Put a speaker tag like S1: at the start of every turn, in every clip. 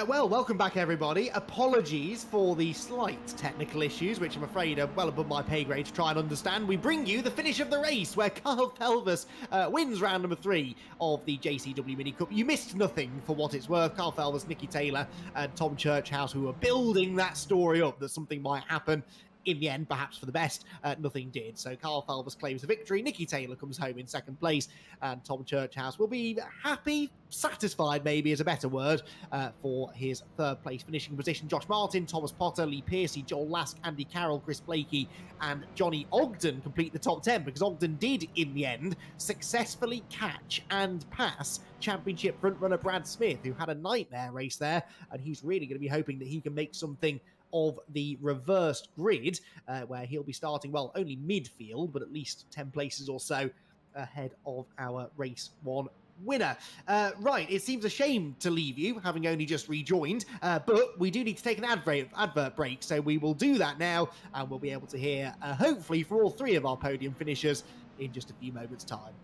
S1: Well, welcome back, everybody. Apologies for the slight technical issues, which I'm afraid are well above my pay grade to try and understand. We bring you the finish of the race, where Carl Felvis wins round number 3 of the JCW Mini Cup. You missed nothing for what it's worth. Carl Felvis, Nicky Taylor, and Tom Churchhouse, who were building that story up that something might happen. In the end, perhaps for the best, nothing did. So Carl Felvis claims the victory. Nicky Taylor comes home in second place, and Tom Churchhouse will be happy, satisfied maybe is a better word, for his third place finishing position. Josh Martin, Thomas Potter, Lee Piercy, Joel Lask, Andy Carroll, Chris Blakey, and Johnny Ogden complete the top 10, because Ogden did, in the end, successfully catch and pass championship frontrunner Brad Smith, who had a nightmare race there, and he's really going to be hoping that he can make something of the reversed grid, where he'll be starting, well, only midfield, but at least 10 places or so ahead of our race 1 winner. Right, it seems a shame to leave you, having only just rejoined, but we do need to take an advert break, so we will do that now, and we'll be able to hear, hopefully, for all 3 of our podium finishers in just a few moments' time.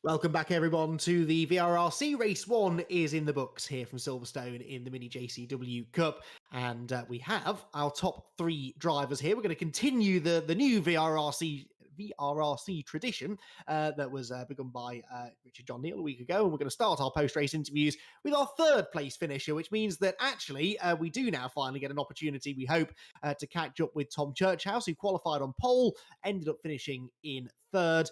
S1: Welcome back, everyone, to the VRRC. Race 1 is in the books here from Silverstone in the Mini JCW Cup. And we have our top 3 drivers here. We're going to continue the new VRRC tradition that was begun by Richard John Neal a week ago. And we're going to start our post-race interviews with our 3rd place finisher, which means that actually we do now finally get an opportunity, we hope, to catch up with Tom Churchhouse, who qualified on pole, ended up finishing in 3rd.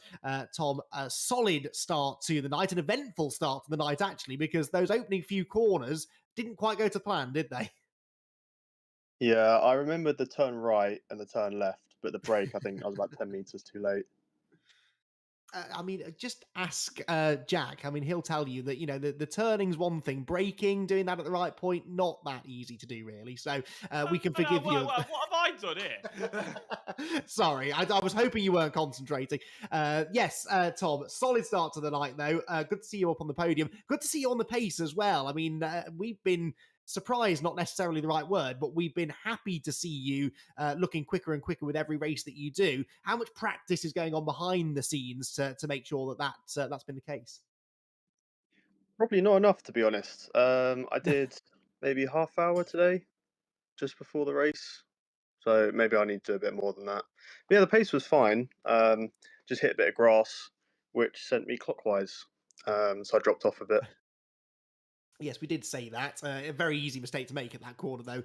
S1: Tom, a solid start to the night, an eventful start to the night, actually, because those opening few corners didn't quite go to plan, did they?
S2: Yeah, I remember the turn right and the turn left, but the break, I think I was about 10 meters too late.
S1: I mean, just ask Jack. I mean, he'll tell you that, the turning's one thing. Braking, doing that at the right point, not that easy to do, really. So we can forgive you.
S3: What have I done here?
S1: Sorry, I was hoping you weren't concentrating. Yes, Tom, solid start to the night, though. Good to see you up on the podium. Good to see you on the pace as well. I mean, we've been surprised, not necessarily the right word, but we've been happy to see you looking quicker and quicker with every race that you do. How much practice is going on behind the scenes to make sure that's been the case?
S2: Probably not enough, to be honest. I did maybe half hour today, just before the race. So maybe I need to do a bit more than that. But yeah, the pace was fine. Just hit a bit of grass, which sent me clockwise. So I dropped off a bit.
S1: Yes, we did say that. A very easy mistake to make at that corner, though,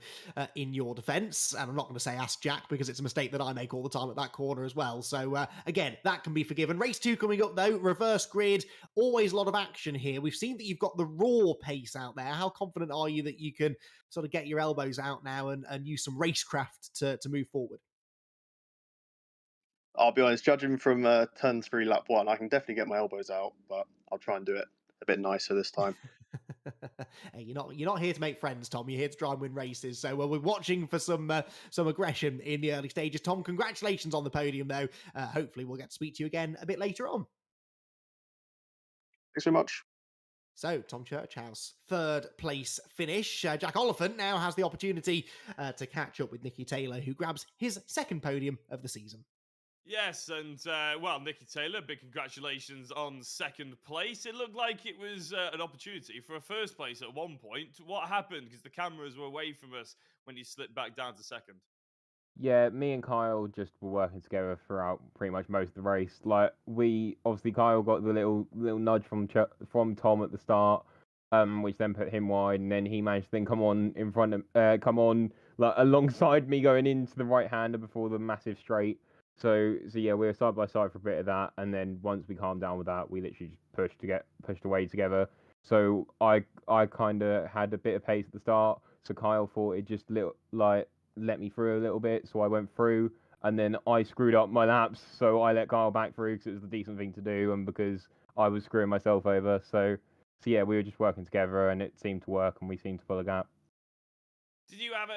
S1: in your defence. And I'm not going to say ask Jack, because it's a mistake that I make all the time at that corner as well. So, again, that can be forgiven. Race 2 coming up, though. Reverse grid. Always a lot of action here. We've seen that you've got the raw pace out there. How confident are you that you can sort of get your elbows out now and use some racecraft to move forward?
S2: I'll be honest, judging from turn 3, lap 1, I can definitely get my elbows out, but I'll try and do it a bit nicer this time.
S1: Hey, you're not here to make friends, Tom. You're here to try and win races. So we're watching for some aggression in the early stages. Tom, congratulations on the podium, though. Hopefully, we'll get to speak to you again a bit later on.
S2: Thanks so much.
S1: So, Tom Churchhouse, 3rd place finish. Jack Oliphant now has the opportunity to catch up with Nicky Taylor, who grabs his 2nd podium of the season.
S3: Yes, and well, Nicky Taylor, big congratulations on 2nd place. It looked like it was an opportunity for a 1st place at one point. What happened? Because the cameras were away from us when you slipped back down to 2nd.
S4: Yeah, me and Kyle just were working together throughout pretty much most of the race. Like we obviously Kyle got the little nudge from Tom at the start, which then put him wide, and then he managed to then come on in front of come on like alongside me going into the right hander before the massive straight. So yeah, we were side by side for a bit of that, and then once we calmed down with that, we literally just pushed away together. So I kind of had a bit of pace at the start, so Kyle thought it just little like let me through a little bit, so I went through, and then I screwed up my laps, so I let Kyle back through because it was the decent thing to do, and because I was screwing myself over. So yeah, we were just working together, and it seemed to work, and we seemed to fill a gap.
S3: Did you have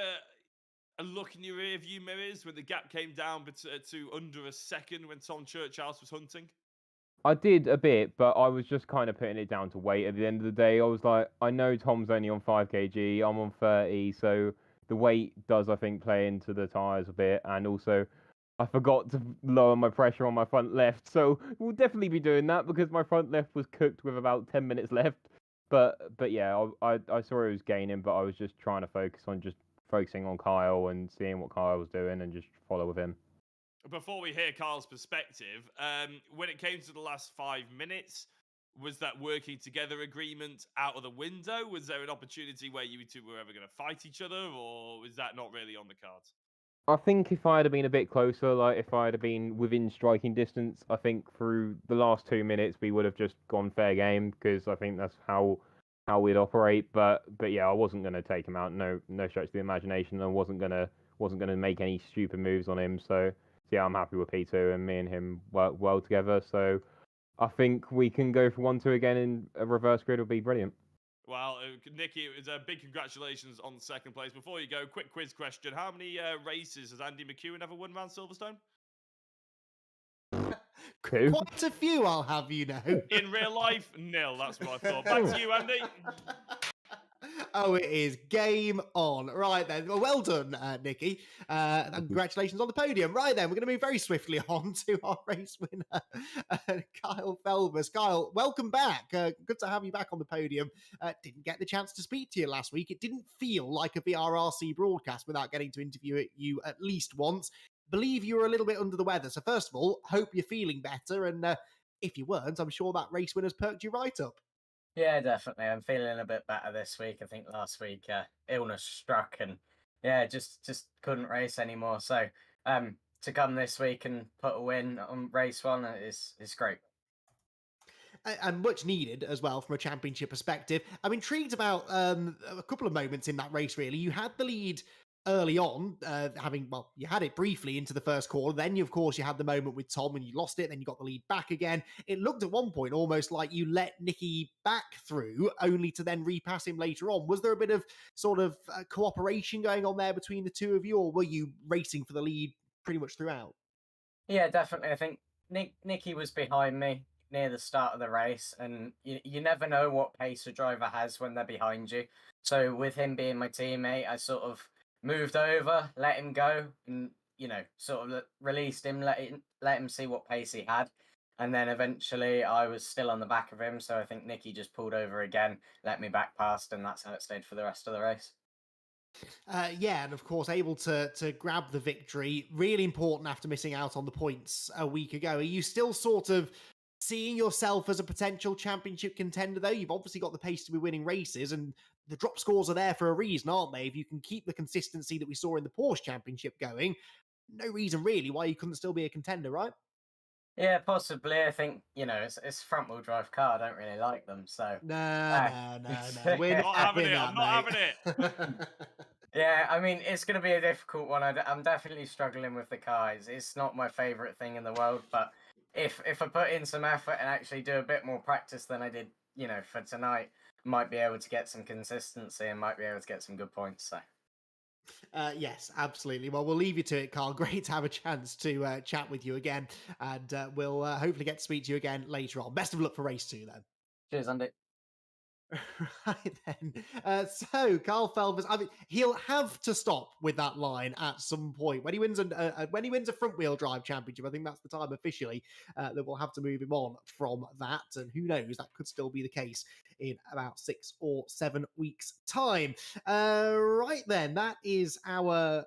S3: a look in your rear view mirrors when the gap came down to under a second when Tom Churchhouse was hunting?
S4: I did a bit, but I was just kind of putting it down to weight at the end of the day. I was like, I know Tom's only on 5 kg, I'm on 30, so the weight does, I think, play into the tyres a bit, and also I forgot to lower my pressure on my front left, so we'll definitely be doing that because my front left was cooked with about 10 minutes left. But yeah, I saw it was gaining, but I was just trying to focusing on Kyle and seeing what Kyle was doing and just follow with him.
S3: Before we hear Carl's perspective, when it came to the last 5 minutes, was that working together agreement out of the window? Was there an opportunity where you two were ever going to fight each other, or was that not really on the cards?
S4: I think if I had been a bit closer, like if I had been within striking distance, I think through the last 2 minutes we would have just gone fair game because I think that's how we'd operate. But yeah, I wasn't gonna take him out. No stretch of the imagination. I wasn't gonna make any stupid moves on him. So yeah, I'm happy with P2 and me and him work well together. So I think we can go for 1-2 again in a reverse grid would be brilliant.
S3: Well, Nicky, it was a big congratulations on second place. Before you go, quick quiz question. How many races has Andy McEwen ever won around Silverstone?
S4: Two.
S1: Quite a few, I'll have you know.
S3: In real life, nil. That's what I thought. Back to you, Andy.
S1: Oh, it is game on. Right then. Well done, Nicky. Congratulations on the podium. Right then, we're going to move very swiftly on to our race winner, Kyle Felvers. Kyle, welcome back. Good to have you back on the podium. Didn't get the chance to speak to you last week. It didn't feel like a VRRC broadcast without getting to interview you at least once. Believe you were a little bit under the weather. So first of all, hope you're feeling better. And if you weren't, I'm sure that race winner's perked you right up.
S5: Yeah, definitely. I'm feeling a bit better this week. I think last week illness struck and yeah, just couldn't race anymore. So to come this week and put a win on race one is great.
S1: And much needed as well from a championship perspective. I'm intrigued about a couple of moments in that race, really. You had the lead early on, you had it briefly into the first quarter. Then, of course, you had the moment with Tom and you lost it. Then you got the lead back again. It looked at one point almost like you let Nicky back through, only to then repass him later on. Was there a bit of sort of cooperation going on there between the two of you, or were you racing for the lead pretty much throughout?
S5: Yeah, definitely. I think Nicky was behind me near the start of the race, and you never know what pace a driver has when they're behind you. So with him being my teammate, I sort of moved over, let him go, and sort of released him, let him see what pace he had, and then eventually I was still on the back of him. So I think Nicky just pulled over again, let me back past, and that's how it stayed for the rest of the race.
S1: Yeah, and of course, able to grab the victory. Really important after missing out on the points a week ago. Are you still sort of seeing yourself as a potential championship contender, though? You've obviously got the pace to be winning races, and the drop scores are there for a reason, aren't they? If you can keep the consistency that we saw in the Porsche Championship going, no reason really why you couldn't still be a contender, right?
S5: Yeah, possibly. I think it's front-wheel drive car. I don't really like them, so
S1: No. We're not having it.
S3: I'm not having it.
S5: Yeah, I mean, it's going to be a difficult one. I'm definitely struggling with the cars. It's not my favorite thing in the world, but if I put in some effort and actually do a bit more practice than I did, for tonight, might be able to get some consistency and might be able to get some good points. So.
S1: Yes, absolutely. Well, we'll leave you to it, Carl. Great to have a chance to chat with you again, and we'll hopefully get to speak to you again later on. Best of luck for race 2, then.
S5: Cheers, Andy.
S1: Right then. So Carl Felvers, I mean, he'll have to stop with that line at some point when he wins a front wheel drive championship. I think that's the time officially that we'll have to move him on from that, and who knows, that could still be the case in about 6 or 7 weeks' time. Right then, that is our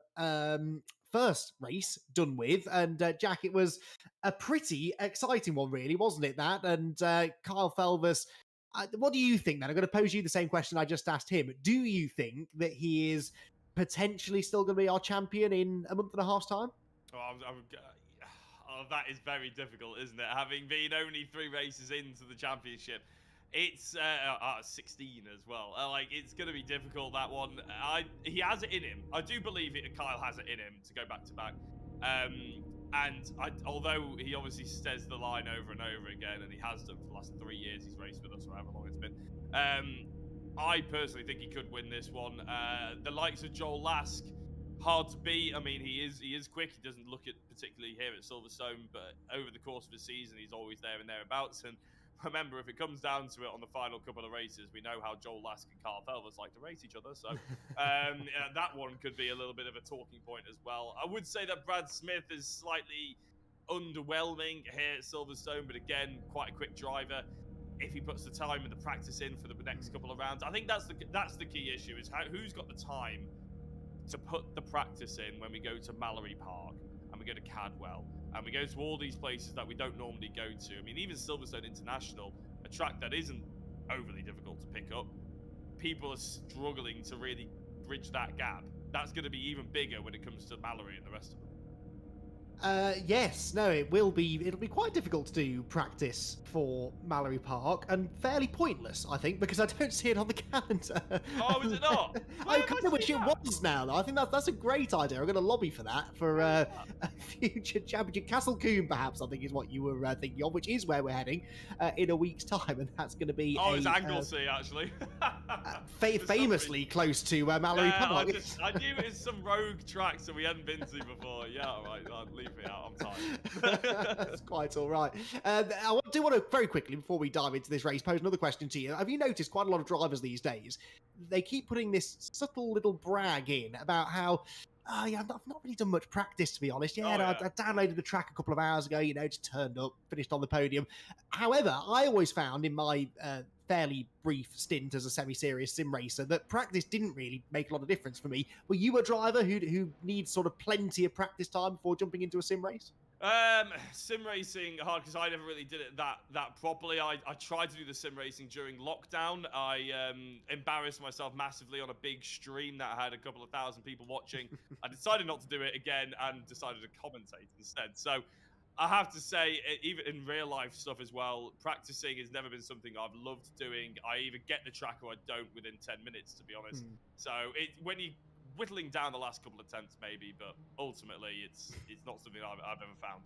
S1: first race done with. And Jack, it was a pretty exciting one, really, wasn't it? That and Kyle Felvers. What do you think then? I'm going to pose you the same question I just asked him. Do you think that he is potentially still going to be our champion in a month and a half's time?
S3: Oh, that is very difficult, isn't it? Having been only 3 races into the championship, it's 16 as well. Like, it's going to be difficult, that one. He has it in him. I do believe Kyle has it in him to go back to back. And although he obviously says the line over and over again, and he has done for the last 3 years he's raced with us, or however long it's been, I personally think he could win this one. The likes of Joel Lask, hard to beat. I mean, he is quick. He doesn't look it particularly here at Silverstone, but over the course of the season, he's always there and thereabouts. And remember, if it comes down to it on the final couple of races, we know how Joel Lask and Carl Felvers like to race each other. So that one could be a little bit of a talking point as well. I would say that Brad Smith is slightly underwhelming here at Silverstone, but again, quite a quick driver. If he puts the time and the practice in for the next couple of rounds, I think that's the key issue, is who's got the time to put the practice in when we go to Mallory Park and we go to Cadwell and we go to all these places that we don't normally go to. I mean, even Silverstone International, a track that isn't overly difficult to pick up, people are struggling to really bridge that gap. That's going to be even bigger when it comes to Mallory and the rest of them.
S1: Yes, no, it'll be quite difficult to do practice for Mallory Park, and fairly pointless, I think, because I don't see it on the calendar.
S3: Oh, is it not?
S1: I kind of wish it was now, though. I think that's a great idea. I'm going to lobby for that for a future championship. Castle Combe, perhaps, I think is what you were thinking of, which is where we're heading in a week's time, and that's going to be
S3: it's Anglesey, actually.
S1: famously close to Mallory Park.
S3: I knew it was some rogue tracks that we hadn't been to before. Yeah, all right, I'll leave me out. I'm tired.
S1: That's quite all right. I do want to very quickly, before we dive into this race, pose another question to you. Have you noticed quite a lot of drivers these days, they keep putting this subtle little brag in about how, yeah, I've not really done much practice, to be honest. Yeah, I downloaded the track a couple of hours ago, just turned up, finished on the podium. However, I always found in my fairly brief stint as a semi-serious sim racer that practice didn't really make a lot of difference for me. Were you a driver who needs sort of plenty of practice time before jumping into a sim race?
S3: Sim racing hard because I never really did it that properly. I tried to do the sim racing during lockdown. I embarrassed myself massively on a big stream that had a couple of thousand people watching. I decided not to do it again and decided to commentate instead. So I have to say, even in real life stuff as well, practicing has never been something I've loved doing. I either get the track or I don't within 10 minutes, to be honest. So when you whittling down the last couple of attempts, maybe, but ultimately, it's not something I've ever found.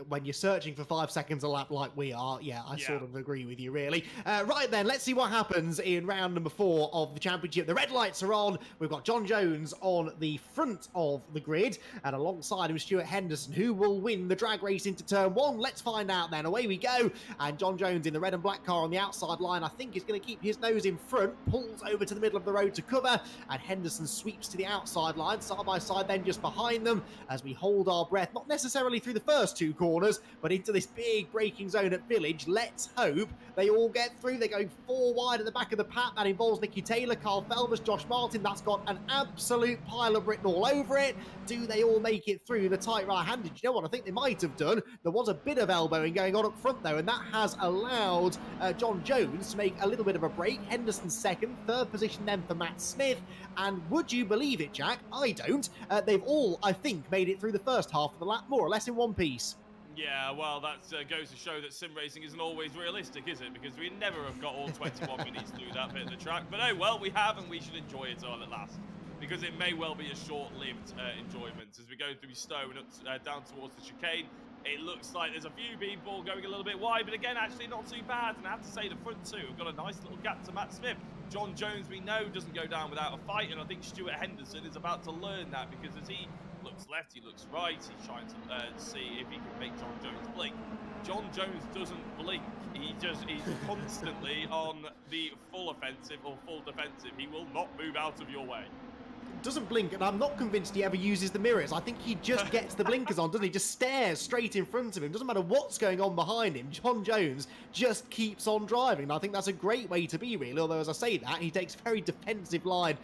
S1: When you're searching for 5 seconds a lap like we are, I sort of agree with you, really. Right then, let's see what happens in round number 4 of the championship. The red lights are on. We've got John Jones on the front of the grid, and alongside him, Stuart Henderson, who will win the drag race into turn 1. Let's find out then. Away we go. And John Jones in the red and black car on the outside line, I think is going to keep his nose in front, pulls over to the middle of the road to cover, and Henderson sweeps to the outside line, side by side then just behind them, as we hold our breath, not necessarily through the first 2 corners, but into this big braking zone at Village. Let's hope they all get through. They're going 4 wide at the back of the pack. That involves Nicky Taylor, Carl Felvers, Josh Martin. That's got an absolute pile of Britain all over it. Do they all make it through the tight right-handed? You know what I think they might have done? There was a bit of elbowing going on up front, though, and that has allowed John Jones to make a little bit of a break. Henderson second, third position then for Matt Smith. And would you believe it, Jack? I don't. They've all, I think, made it through the first half of the lap, more or less in one piece.
S3: Yeah, well, that goes to show that sim racing isn't always realistic, is it? Because we never have got all 21 minutes to do that bit of the track. But oh, well, we have, and we should enjoy it all at last. Because it may well be a short-lived enjoyment. As we go through Stone up, down towards the chicane, it looks like there's a few people going a little bit wide, but again, actually not too bad. And I have to say, the front two have got a nice little gap to Matt Smith. John Jones, we know, doesn't go down without a fight, and I think Stuart Henderson is about to learn that, because as he looks left, he looks right, he's trying to see if he can make John Jones blink. John Jones doesn't blink. He's constantly on the full offensive or full defensive. He will not move out of your way.
S1: doesn't blink, and I'm not convinced he ever uses the mirrors. I think he just gets the blinkers on, doesn't he? Just stares straight in front of him. Doesn't matter what's going on behind him. John Jones just keeps on driving. And I think that's a great way to be, really. Although, as I say that, he takes a very defensive line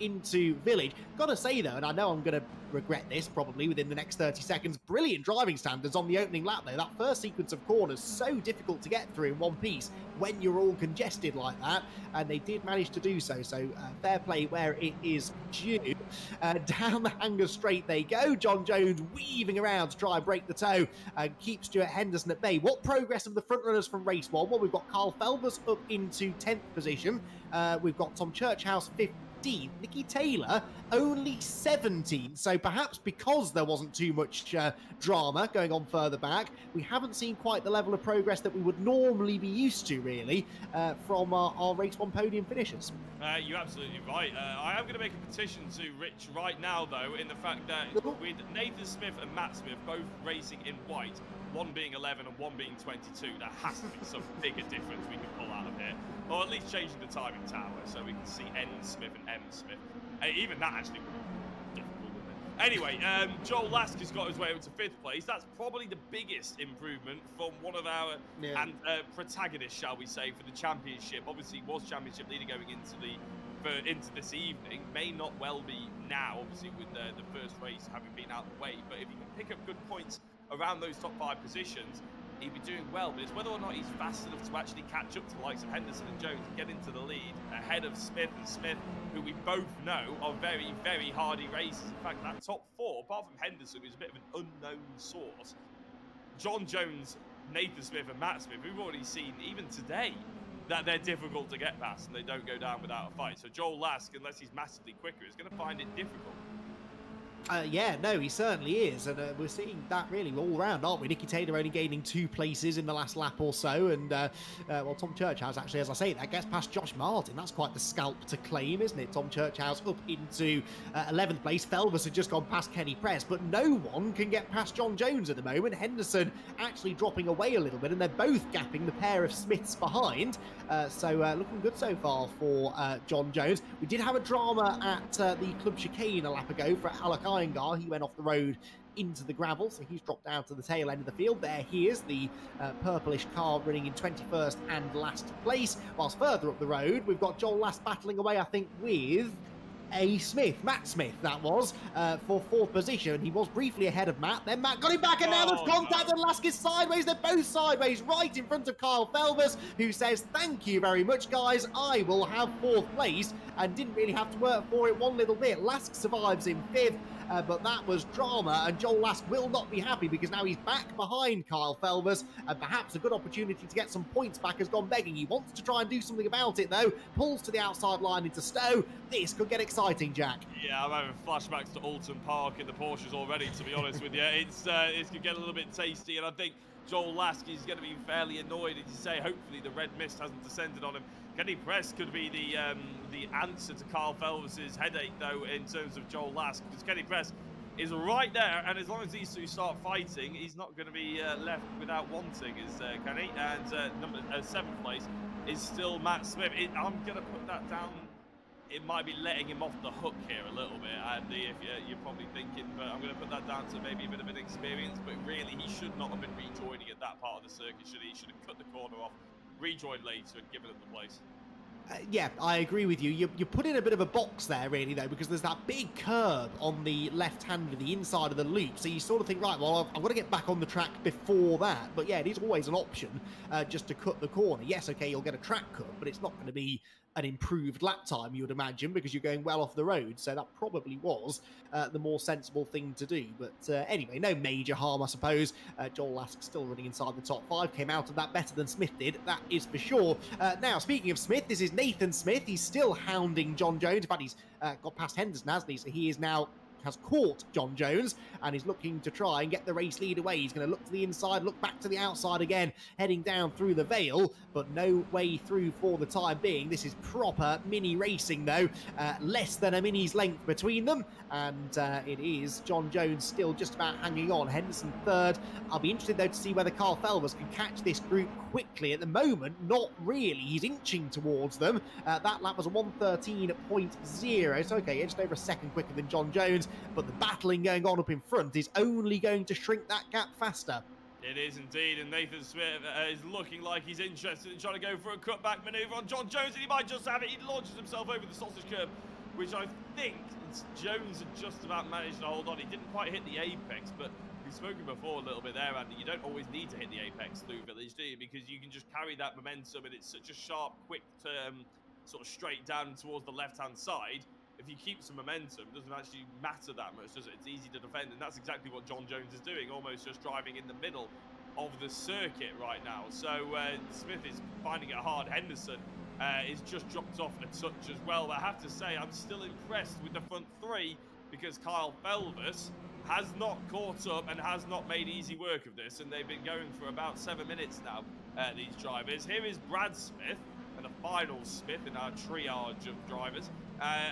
S1: into Village. Gotta say, though, and I know I'm going to regret this probably within the next 30 seconds, brilliant driving standards on the opening lap, though. That first sequence of corners, so difficult to get through in one piece when you're all congested like that. And they did manage to do so. So fair play where it is due. Down the hanger straight they go. John Jones weaving around to try and break the toe and keep Stuart Henderson at bay. What progress of the front runners from race one? Well, we've got Carl Felbers up into 10th position. We've got Tom Churchhouse 15th. Nicky Taylor only 17th. So perhaps because there wasn't too much drama going on further back, we haven't seen quite the level of progress that we would normally be used to, really, from our race one podium finishers.
S3: You're absolutely right. I am going to make a petition to Rich right now, though, in the fact that with Nathan Smith and Matt Smith both racing in white, one being 11 and one being 22, there has to be some bigger difference we can pull out of here. Or at least changing the timing tower so we can see N Smith and M Smith. Even that actually would be difficult, wouldn't it? Anyway, Joel Lask has got his way up to 5th place. That's probably the biggest improvement from one of our protagonists, shall we say, for the championship. Obviously, was championship leader going into this evening. May not well be now, obviously, with the first race having been out of the way. But if he can pick up good points around those top 5 positions, he'd be doing well. But it's whether or not he's fast enough to actually catch up to the likes of Henderson and Jones and get into the lead ahead of Smith and Smith, who we both know are very, very hardy racers. In fact, that top 4, apart from Henderson, who's a bit of an unknown source, John Jones, Nathan Smith and Matt Smith, we've already seen even today that they're difficult to get past and they don't go down without a fight. So Joel Lask, unless he's massively quicker, is going to find it difficult.
S1: Yeah, no, he certainly is, and we're seeing that really all round, aren't we? Nicky Taylor only gaining 2 places in the last lap or so, and well, Tom Churchhouse actually, as I say, that gets past Josh Martin. That's quite the scalp to claim, isn't it? Tom Churchhouse up into 11th place. Felbus had just gone past Kenny Press, but no one can get past John Jones at the moment. Henderson actually dropping away a little bit, and they're both gapping the pair of Smiths behind. So looking good so far for John Jones. We did have a drama at the Club Chicane a lap ago for Alec Iyengar. He went off the road into the gravel, so he's dropped down to the tail end of the field. There he is, the purplish car running in 21st and last place. Whilst further up the road, we've got Joel Last battling away, I think, with Matt Smith, that was, for 4th position. He was briefly ahead of Matt, then Matt got him back, and now there's contact, and Lask is sideways. They're both sideways, right in front of Kyle Felbus, who says, thank you very much, guys, I will have 4th place, and didn't really have to work for it one little bit. Lask survives in 5th, but that was drama, and Joel Lask will not be happy because now he's back behind Kyle Felbus, and perhaps a good opportunity to get some points back has gone begging. He wants to try and do something about it, though. Pulls to the outside line into Stowe. This could get exciting, Jack.
S3: Yeah, I'm having flashbacks to Oulton Park in the Porsches already, to be honest with you. It's going to get a little bit tasty, and I think Joel Lask is going to be fairly annoyed, as you say. Hopefully the red mist hasn't descended on him. Kenny Press could be the answer to Carl Felbus's headache, though, in terms of Joel Lask, because Kenny Press is right there, and as long as these two start fighting, he's not going to be left without wanting, is Kenny. And 7th place is still Matt Smith. I'm going to put that down. It might be letting him off the hook here a little bit, Andy, if you're probably thinking, but I'm going to put that down to maybe a bit of an experience. But really, he should not have been rejoining at that part of the circuit, should he? He should have cut the corner off, rejoined later, and given it the place.
S1: Yeah, I agree with you. You put in a bit of a box there, really, though, because there's that big curb on the left hand of the inside of the loop. So you sort of think, right, well, I've got to get back on the track before that. But yeah, it is always an option just to cut the corner. Yes, okay, you'll get a track cut, but it's not going to be an improved lap time, you would imagine, because you're going well off the road. So that probably was the more sensible thing to do. But anyway, no major harm, I suppose. Joel Lask still running inside the top 5. Came out of that better than Smith did, that is for sure. Now, speaking of Smith, this is Nathan Smith. He's still hounding John Jones. In fact, he's got past Henderson, hasn't he? So he is now has caught John Jones and is looking to try and get the race lead away. He's going to look to the inside, look back to the outside again, heading down through the Vale, but no way through for the time being. This is proper mini racing though, less than a mini's length between them, and it is John Jones still just about hanging on. Henderson third. I'll be interested though to see whether Carl Felvers can catch this group quickly. At the moment, not really. He's inching towards them. That lap was a 1:13.0, so okay, just over a second quicker than John Jones, but the battling going on up in front is only going to shrink that gap faster.
S3: It is indeed, and Nathan Smith is looking like he's interested in trying to go for a cutback manoeuvre on John Jones, and he might just have it. He launches himself over the sausage curb, which I think Jones had just about managed to hold on. He didn't quite hit the apex, but we've spoken before a little bit there, Andy. You don't always need to hit the apex through Village, do you? Because you can just carry that momentum, and it's such a sharp, quick turn, sort of straight down towards the left-hand side. If you keep some momentum, it doesn't actually matter that much, does it? It's easy to defend, and that's exactly what John Jones is doing, almost just driving in the middle of the circuit right now. So Smith is finding it hard. Henderson is just dropped off a touch as well. But I have to say, I'm still impressed with the front three, because Kyle Felvers has not caught up and has not made easy work of this, and they've been going for about 7 minutes now, these drivers. Here is Brad Smith, and the final Smith in our triage of drivers,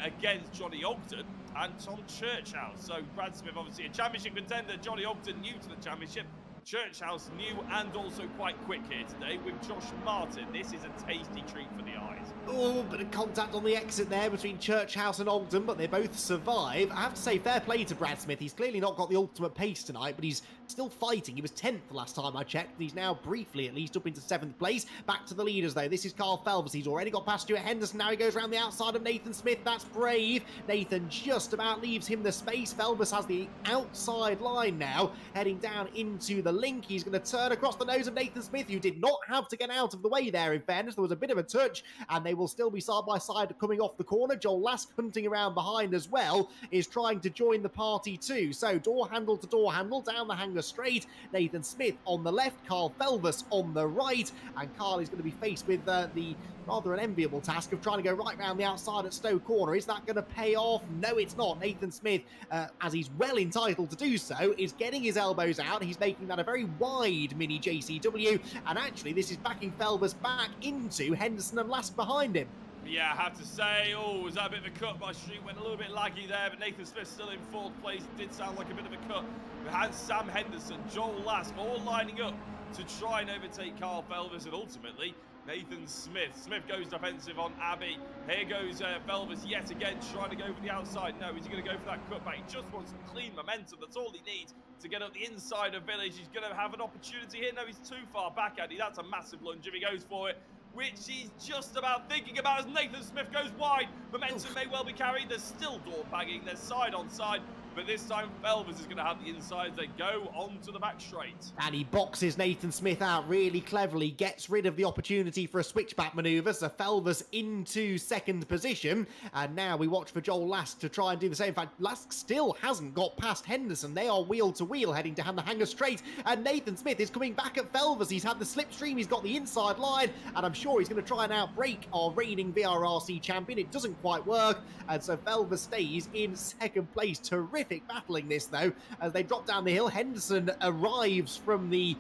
S3: against Johnny Oulton and Tom Churchhouse. So Brad Smith, obviously a championship contender, Johnny Oulton new to the championship, Churchhouse new and also quite quick here today with Josh Martin. This is a tasty treat for the eyes.
S1: Oh, bit of contact on the exit there between Churchhouse and Oulton, but they both survive. I have to say, fair play to Brad Smith. He's clearly not got the ultimate pace tonight, but he's still fighting. He was 10th the last time I checked. He's now briefly at least up into 7th place. Back to the leaders though. This is Carl Felvers. He's already got past Stuart Henderson. Now he goes around the outside of Nathan Smith. That's brave. Nathan just about leaves him the space. Felvers has the outside line now, heading down into the link. He's going to turn across the nose of Nathan Smith, who did not have to get out of the way there, in fairness. There was a bit of a touch, and they will still be side by side coming off the corner. Joel Lask, hunting around behind as well, is trying to join the party too. So door handle to door handle down the hanger straight. Nathan Smith on the left, Carl Felvers on the right, and Carl is going to be faced with the rather an enviable task of trying to go right round the outside at Stowe Corner. Is that going to pay off? No, it's not. Nathan Smith, as he's well entitled to do so, is getting his elbows out. He's making that a very wide mini JCW, and actually this is backing Felvers back into Henderson and Lask behind him.
S3: Yeah, I have to say, was that a bit of a cut? My street went a little bit laggy there, but Nathan Smith still in 4th place. It did sound like a bit of a cut. We had Sam Henderson, Joel Lask, all lining up to try and overtake Carl Felvers, and ultimately Nathan Smith. Smith goes defensive on Abbey. Here goes Felvers yet again, trying to go for the outside. No, he's going to go for that cutback. He just wants some clean momentum. That's all he needs to get up the inside of Village. He's going to have an opportunity here. No, he's too far back, Andy. That's a massive lunge if he goes for it, which he's just about thinking about as Nathan Smith goes wide. Momentum may well be carried. There's still door bagging. There's side on side. But this time, Felvers is going to have the inside. They go onto the back straight.
S1: And he boxes Nathan Smith out really cleverly, gets rid of the opportunity for a switchback manoeuvre. So Felvers into 2nd position. And now we watch for Joel Lask to try and do the same. In fact, Lask still hasn't got past Henderson. They are wheel to wheel, heading down the hanger straight. And Nathan Smith is coming back at Felvers. He's had the slipstream. He's got the inside line. And I'm sure he's going to try and outbrake our reigning VRRC champion. It doesn't quite work. And so Felvers stays in 2nd place. Terrific battling this though, as they drop down the hill. Henderson arrives from the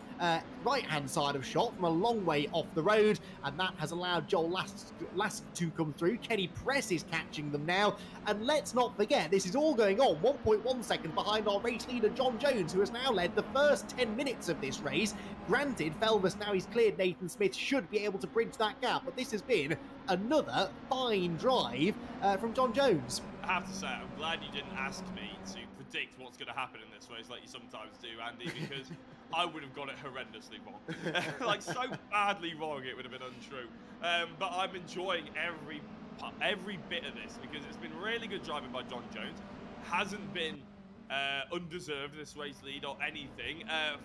S1: right hand side of shot from a long way off the road, and that has allowed Joel Lask to come through. Kenny Press is catching them now, and let's not forget this is all going on 1.1 seconds behind our race leader John Jones, who has now led the first 10 minutes of this race. Granted, Felvers, now he's cleared Nathan Smith, should be able to bridge that gap, but this has been another fine drive from John Jones.
S3: I have to say, I'm glad you didn't ask me to predict what's going to happen in this race like you sometimes do, Andy, because I would have got it horrendously wrong. Like, so badly wrong it would have been untrue. But I'm enjoying every bit of this, because it's been really good driving by John Jones. Hasn't been undeserved this race lead or anything.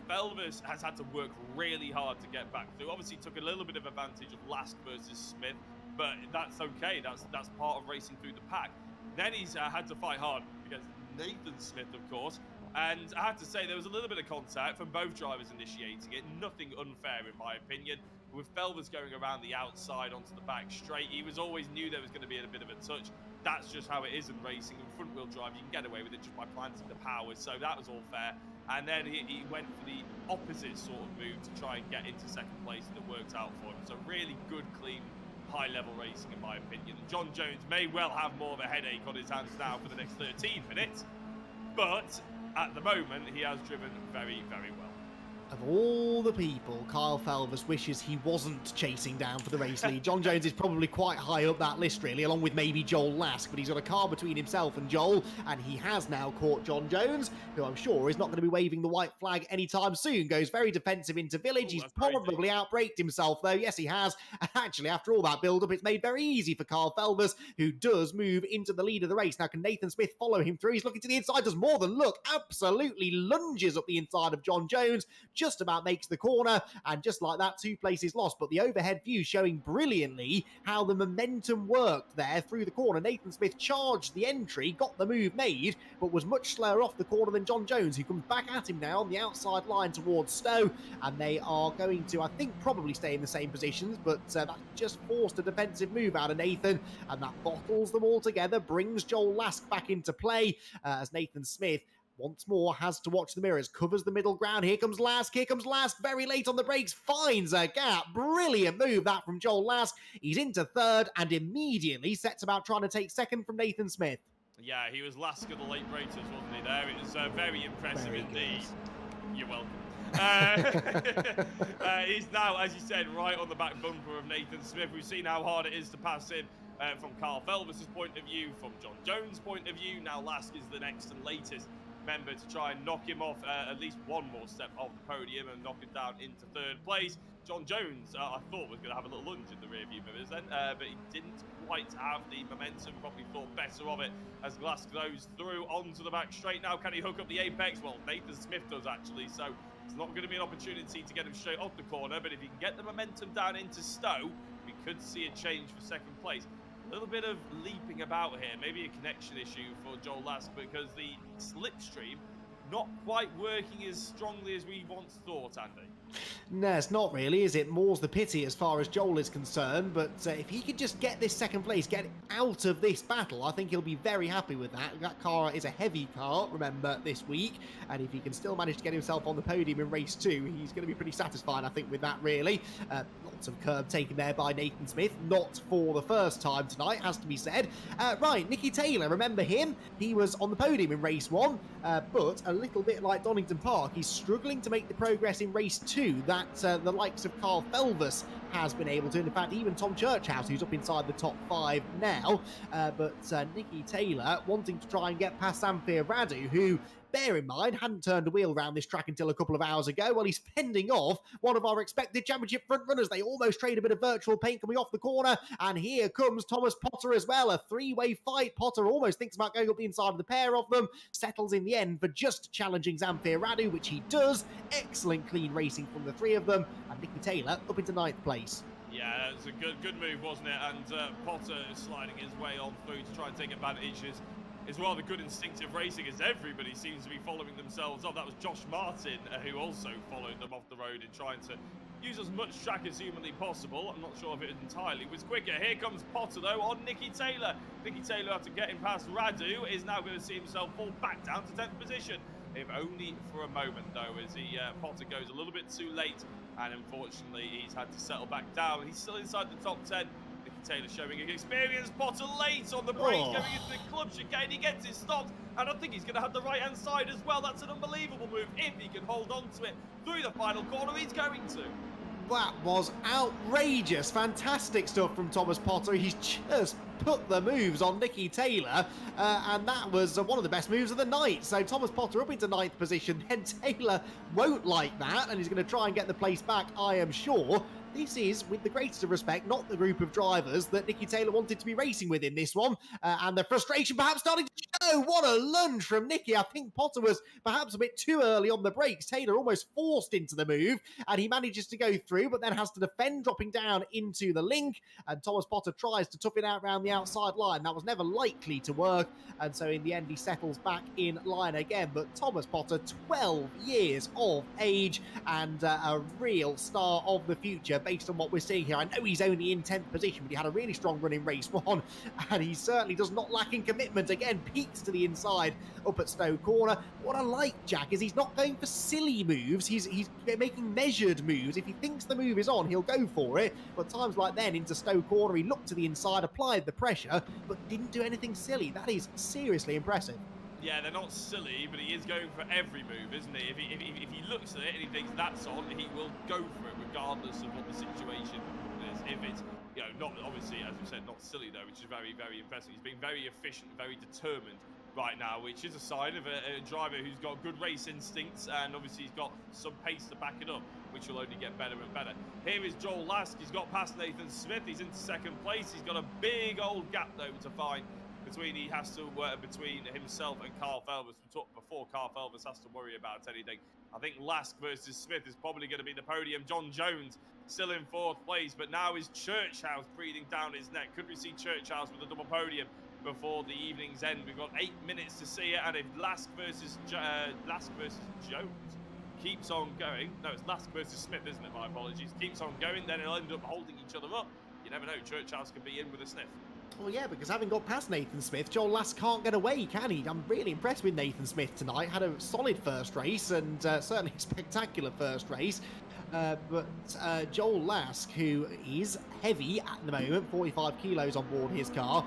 S3: Felvers has had to work really hard to get back through. Obviously took a little bit of advantage of Lask versus Smith, but that's okay. That's part of racing through the pack. Then he's had to fight hard against Nathan Smith, of course. And I have to say, there was a little bit of contact from both drivers initiating it. Nothing unfair, in my opinion. With Felvers going around the outside onto the back straight, he always knew there was going to be a bit of a touch. that's just how it is in racing. In front-wheel drive, you can get away with it just by planting the power, so that was all fair. And then he went for the opposite sort of move to try and get into second place, and it worked out for him. So really good, clean, high-level racing, in my opinion. And John Jones may well have more of a headache on his hands now for the next 13 minutes, but at the moment, he has driven very, very well.
S1: Of all the people, Kyle Felvers wishes he wasn't chasing down for the race lead. John Jones is probably quite high up that list, really, along with maybe Joel Lask, but he's got a car between himself and Joel, and he has now caught John Jones, who I'm sure is not going to be waving the white flag anytime soon. Goes very defensive into Village. He's probably outbraked himself, though. Yes, he has. And actually, after all that build-up, it's made very easy for Kyle Felvers, who does move into the lead of the race. Now, can Nathan Smith follow him through? He's looking to the inside, does more than look. Absolutely lunges up the inside of John Jones, just about makes the corner, and just like that, 2 places lost. But the overhead view showing brilliantly how the momentum worked there through the corner. Nathan Smith charged the entry, got the move made, but was much slower off the corner than John Jones, who comes back at him now on the outside line towards Stowe, and they are going to, I think, probably stay in the same positions, but that just forced a defensive move out of Nathan, and that bottles them all together, brings Joel Lask back into play, as Nathan Smith once more has to watch the mirrors, covers the middle ground. Here comes Lask, very late on the brakes, finds a gap. Brilliant move that from Joel Lask. He's into third and immediately sets about trying to take second from Nathan Smith.
S3: Yeah, he was Lask of the late races, wasn't he, there? It was very impressive
S1: Very
S3: indeed.
S1: good.
S3: You're welcome. He's now, as you said, right on the back bumper of Nathan Smith. We've seen how hard it is to pass him from Carl Felvers' point of view, from John Jones' point of view. Now Lask is the next and latest member to try and knock him off at least one more step off the podium and knock him down into third place. John Jones, I thought, was going to have a little lunge in the rearview mirrors then, but he didn't quite have the momentum. Probably thought better of it as Lask goes through onto the back straight. Now, can he hook up the apex? Well, Nathan Smith does, actually, so it's not going to be an opportunity to get him straight off the corner, but if he can get the momentum down into Stowe, we could see a change for second place. A little bit of leaping about here, maybe a connection issue for Joel Lask, because the slipstream not quite working as strongly as we once thought, Andy.
S1: No, it's not really, is it? More's the pity as far as Joel is concerned, but if he could just get this second place, get out of this battle, I think he'll be very happy with that. That car is a heavy car, remember, this week, and if he can still manage to get himself on the podium in race 2, he's going to be pretty satisfied, I think, with that, really. Lots of curb taken there by Nathan Smith, not for the first time tonight, has to be said. Right, Nicky Taylor, remember him? He was on the podium in race 1, but a little bit like Donington Park, he's struggling to make the progress in race 2 that the likes of Carl Felvers has been able to. In fact, even Tom Churchhouse, who's up inside the top 5 now. But Nicky Taylor wanting to try and get past Samfir Radu, who, bear in mind, hadn't turned a wheel around this track until a couple of hours ago. Well, he's fending off one of our expected championship front runners. They almost trade a bit of virtual paint coming off the corner. And here comes Thomas Potter as well. A 3-way fight. Potter almost thinks about going up the inside of the pair of them. Settles in the end for just challenging Zamfir Radu, which he does. Excellent clean racing from the 3 of them. And Nicky Taylor up into 9th place.
S3: Yeah, it was a good move, wasn't it? And Potter is sliding his way on through to try and take advantages. It's rather good instinctive racing as everybody seems to be following themselves off. That was Josh Martin who also followed them off the road in trying to use as much track as humanly possible. I'm not sure if it entirely was quicker. Here comes Potter, though, on Nicky Taylor. Nicky Taylor, after getting past Radu, is now going to see himself fall back down to 10th position. If only for a moment, though, as Potter goes a little bit too late, and unfortunately he's had to settle back down. He's still inside the top 10. Nicky Taylor showing experience. Potter late on the brakes, going into the club chicane. He gets it stopped, and I think he's going to have the right-hand side as well. That's an unbelievable move. If he can hold on to it through the final corner, he's going to.
S1: That was outrageous. Fantastic stuff from Thomas Potter. He's just put the moves on Nicky Taylor, and that was one of the best moves of the night. So Thomas Potter up into 9th position. Then Taylor won't like that, and he's going to try and get the place back, I am sure. This is, with the greatest of respect, not the group of drivers that Nicky Taylor wanted to be racing with in this one. And the frustration perhaps starting to show. What a lunge from Nicky. I think Potter was perhaps a bit too early on the brakes. Taylor almost forced into the move, and he manages to go through, but then has to defend, dropping down into the link. And Thomas Potter tries to tough it out around the outside line. That was never likely to work. And so in the end, he settles back in line again. But Thomas Potter, 12 years of age and a real star of the future. based on what we're seeing here. I know he's only in 10th position, but he had a really strong run in race 1, and he certainly does not lack in commitment. Again, peaks to the inside up at Stowe Corner. What I like, Jack, is he's not going for silly moves. He's making measured moves. If he thinks the move is on, he'll go for it. But times like then into Stowe Corner, he looked to the inside, applied the pressure, but didn't do anything silly. That is seriously impressive.
S3: Yeah, they're not silly, but he is going for every move, isn't he? If he looks at it and he thinks that's on, he will go for it regardless of what the situation is. If it's, you know, not obviously, as we said, not silly though, which is very, very impressive. He's being very efficient, very determined right now, which is a sign of a driver who's got good race instincts, and obviously he's got some pace to back it up, which will only get better and better. Here is Joel Lask. He's got past Nathan Smith. He's into second place. He's got a big old gap though to find. He has to work between himself and Carl Felvis. We talked before, Carl Felvis has to worry about anything. I think Lask versus Smith is probably going to be the podium. John Jones still in 4th place, but now is Churchhouse breathing down his neck. Could we see Churchhouse with a double podium before the evening's end? We've got 8 minutes to see it, and if Lask versus Jones keeps on going, no, it's Lask versus Smith, isn't it? My apologies. Keeps on going, then it'll end up holding each other up. You never know, Churchhouse could be in with a sniff.
S1: Well, yeah, because having got past Nathan Smith, Joel Lask can't get away, can he? I'm really impressed with Nathan Smith tonight. Had a solid first race and certainly a spectacular first race. But Joel Lask, who is heavy at the moment, 45 kilos on board his car,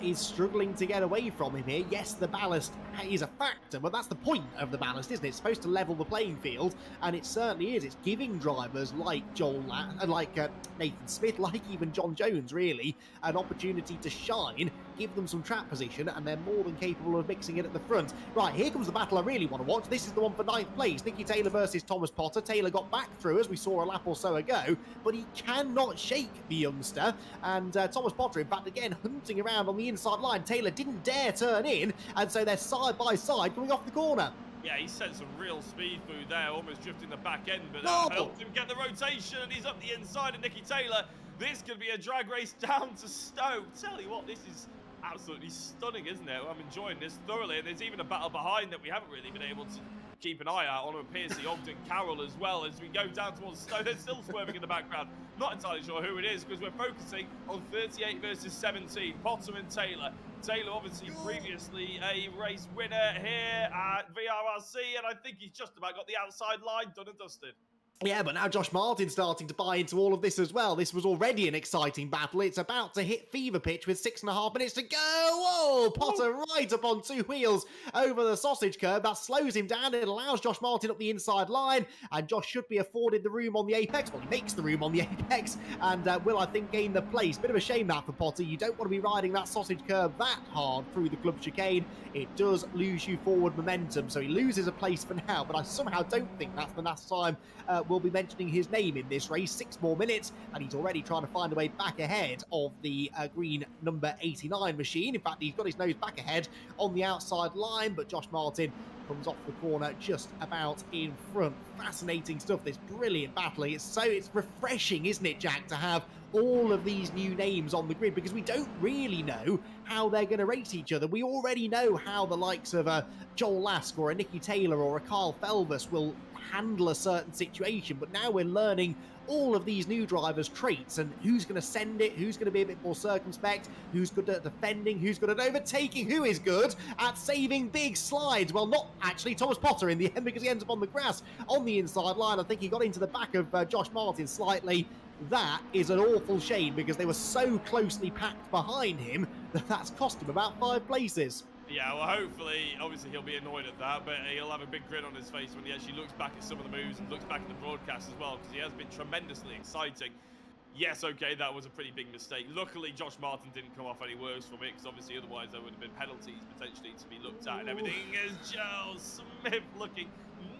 S1: is struggling to get away from him here. Yes, the ballast is a factor, but that's the point of the ballast, isn't it? It's supposed to level the playing field, and it certainly is. It's giving drivers like Joel Lask, like Nathan Smith, like even John Jones, really, an opportunity to shine, give them some track position, and they're more than capable of mixing it at the front. Right, here comes the battle I really want to watch. This is the one for 9th place. Nicky Taylor versus Thomas Potter. Taylor got back through, as we saw a lap or so ago, but he cannot shake the youngster, and Thomas Potter, in fact, again, hunting around on the inside line. Taylor didn't dare turn in, and so they're side by side coming off the corner.
S3: Yeah, he sent some real speed through there, almost drifting the back end, but that helped him get the rotation, and he's up the inside of Nicky Taylor. This could be a drag race down to Stowe. Tell you what, this is absolutely stunning, isn't it? I'm enjoying this thoroughly, and there's even a battle behind that we haven't really been able to keep an eye out on. Piercy, Ogden, Carroll as well. As we go down towards Stowe, they're still swerving in the background. Not entirely sure who it is, because we're focusing on 38 versus 17, Potter and Taylor. Taylor obviously previously a race winner here at VRRC, and I think he's just about got the outside line done and dusted.
S1: Yeah, but now Josh Martin's starting to buy into all of this as well. This was already an exciting battle. It's about to hit fever pitch with 6.5 minutes to go. Whoa! Potter right up on 2 wheels over the sausage curb. That slows him down. It allows Josh Martin up the inside line, and Josh should be afforded the room on the apex. Well, he makes the room on the apex, and will, I think, gain the place. Bit of a shame that for Potter. You don't want to be riding that sausage curb that hard through the club chicane. It does lose you forward momentum, so he loses a place for now, but I somehow don't think that's the last time we'll be mentioning his name in this race. 6 more minutes, and he's already trying to find a way back ahead of the green number 89 machine. In fact, he's got his nose back ahead on the outside line, but Josh Martin comes off the corner just about in front. Fascinating stuff, this brilliant battle. It's refreshing, isn't it, Jack, to have all of these new names on the grid, because we don't really know how they're going to race each other. We already know how the likes of a Joel Lask or a Nicky Taylor or a Carl Felvis will handle a certain situation, but now we're learning all of these new drivers' traits and who's going to send it, who's going to be a bit more circumspect, who's good at defending, who's good at overtaking, who is good at saving big slides. Well, not actually Thomas Potter in the end, because he ends up on the grass on the inside line. I think he got into the back of Josh Martin slightly. That is an awful shame, because they were so closely packed behind him that that's cost him about 5 places.
S3: Yeah, well, hopefully, obviously, he'll be annoyed at that, but he'll have a big grin on his face when he actually looks back at some of the moves and looks back at the broadcast as well, because he has been tremendously exciting. Yes, okay, that was a pretty big mistake. Luckily, Josh Martin didn't come off any worse from it, because obviously otherwise there would have been penalties potentially to be looked at and everything. As Joe Smith looking,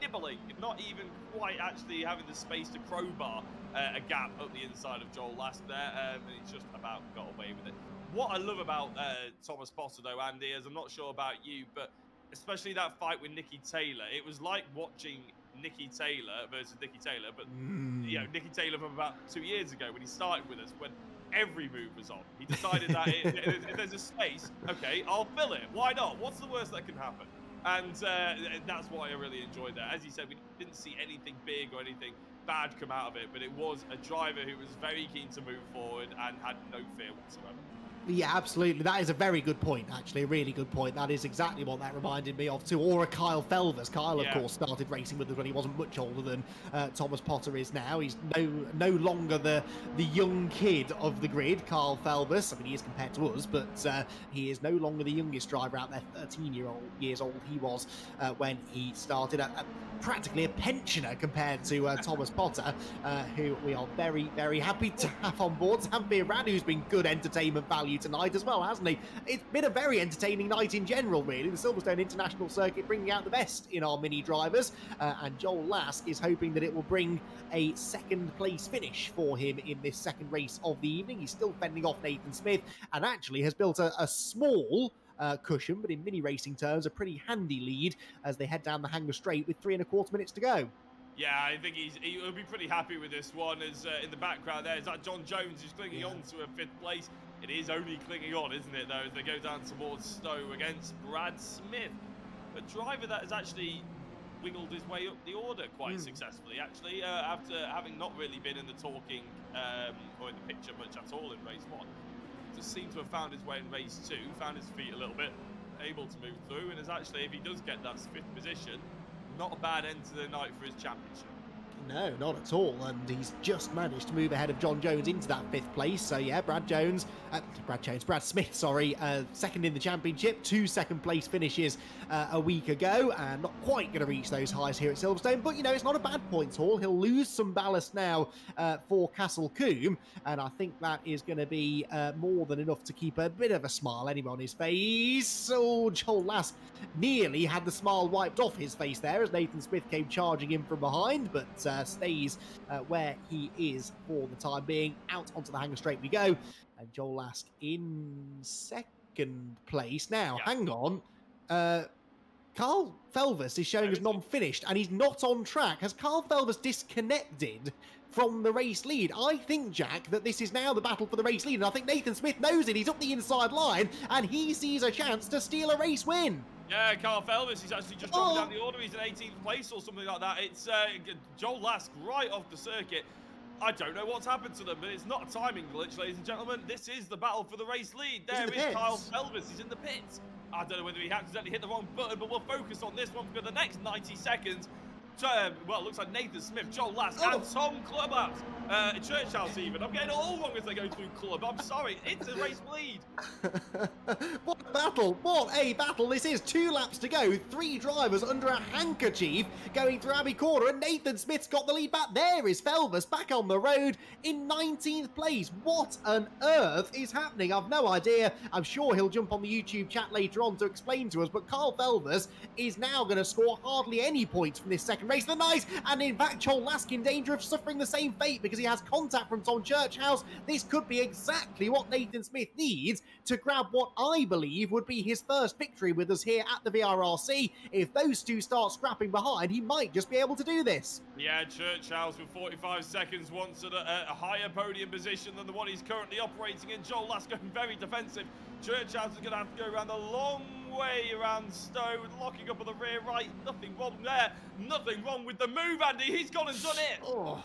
S3: nibbling, not even quite actually having the space to crowbar a gap up the inside of Joel Lask there, and he's just about got away with it. What I love about Thomas Potter, though, Andy, is I'm not sure about you, but especially that fight with Nicky Taylor, it was like watching Nicky Taylor versus Nicky Taylor, but you know, Nicky Taylor from about 2 years ago when he started with us, when every move was on. He decided that if there's a space, okay, I'll fill it. Why not? What's the worst that can happen? And that's what I really enjoyed there. As you said, we didn't see anything big or anything bad come out of it, but it was a driver who was very keen to move forward and had no fear whatsoever.
S1: Yeah, absolutely. That is a very good point, actually. A really good point. That is exactly what that reminded me of, too. Or a Kyle Felvers. Kyle, of course, started racing with us when he wasn't much older than Thomas Potter is now. He's no longer the young kid of the grid, Kyle Felvers. I mean, he is compared to us, but he is no longer the youngest driver out there. 13 years old he was when he started. Practically a pensioner compared to Thomas Potter, who we are very, very happy to have on board. Sam Beerbrand, who's been good entertainment value tonight as well, hasn't he? It's been a very entertaining night in general, really. The Silverstone International Circuit bringing out the best in our mini drivers, and Joel Lask is hoping that it will bring a second place finish for him in this second race of the evening. He's still fending off Nathan Smith and actually has built a small cushion, but in mini racing terms, a pretty handy lead as they head down the Hanger Straight with 3.25 minutes to go.
S3: Yeah, I think he'll be pretty happy with this one. As in the background there is that John Jones who's clinging on to a 5th place. It is only clinging on, isn't it, though, as they go down towards Stowe against Brad Smith, a driver that has actually wiggled his way up the order quite successfully, actually, after having not really been in the talking or in the picture much at all in race 1. Just seemed to have found his way in race 2, found his feet a little bit, able to move through, and is actually, if he does get that 5th position, not a bad end to the night for his championship.
S1: No, not at all, and he's just managed to move ahead of John Jones into that 5th place. So yeah, Brad Smith, sorry, second in the championship, 2 second-place finishes a week ago, and not quite going to reach those highs here at Silverstone, but you know, it's not a bad points haul. He'll lose some ballast now for Castle Combe, and I think that is going to be more than enough to keep a bit of a smile anyway on his face. Oh, Joel Lask nearly had the smile wiped off his face there as Nathan Smith came charging in from behind, but stays where he is for the time being. Out onto the Hanger Straight we go, and Joel Lask in 2nd place. Now, hang on. Carl Felvers is showing as non-finished, and he's not on track. Has Carl Felvers disconnected from the race lead? I think, Jack, that this is now the battle for the race lead, and I think Nathan Smith knows it. He's up the inside line, and he sees a chance to steal a race win.
S3: Yeah, Carl Felvers, he's actually just dropped down the order. He's in 18th place or something like that. It's Joel Lask right off the circuit. I don't know what's happened to them, but it's not a timing glitch, ladies and gentlemen. This is the battle for the race lead. There is Kyle Felvers. He's in the pits. I don't know whether he accidentally hit the wrong button, but we'll focus on this one for the next 90 seconds. Well, it looks like Nathan Smith, Joel Lask, and Tom Clubhouse. Church House even. I'm getting it all wrong as they go through Club. I'm sorry. It's a race lead.
S1: What a battle. What a battle this is. 2 laps to go. 3 drivers under a handkerchief going through Abbey Corner, and Nathan Smith's got the lead back. There is Felvers back on the road in 19th place. What on earth is happening? I've no idea. I'm sure he'll jump on the YouTube chat later on to explain to us, but Carl Felvers is now going to score hardly any points from this second race. The nice, and in fact, Joel Lask in danger of suffering the same fate because he has contact from Tom Churchhouse. This could be exactly what Nathan Smith needs to grab what I believe would be his first victory with us here at the VRRC. If those two start scrapping behind, he might just be able to do this.
S3: Yeah, Churchhouse with 45 seconds wants a higher podium position than the one he's currently operating in. Joel Lask going very defensive. Churchhouse is going to have to go around the long way around Stowe, locking up on the rear right. Nothing wrong there. Nothing wrong with the move, Andy. He's gone and done it.
S1: Oh.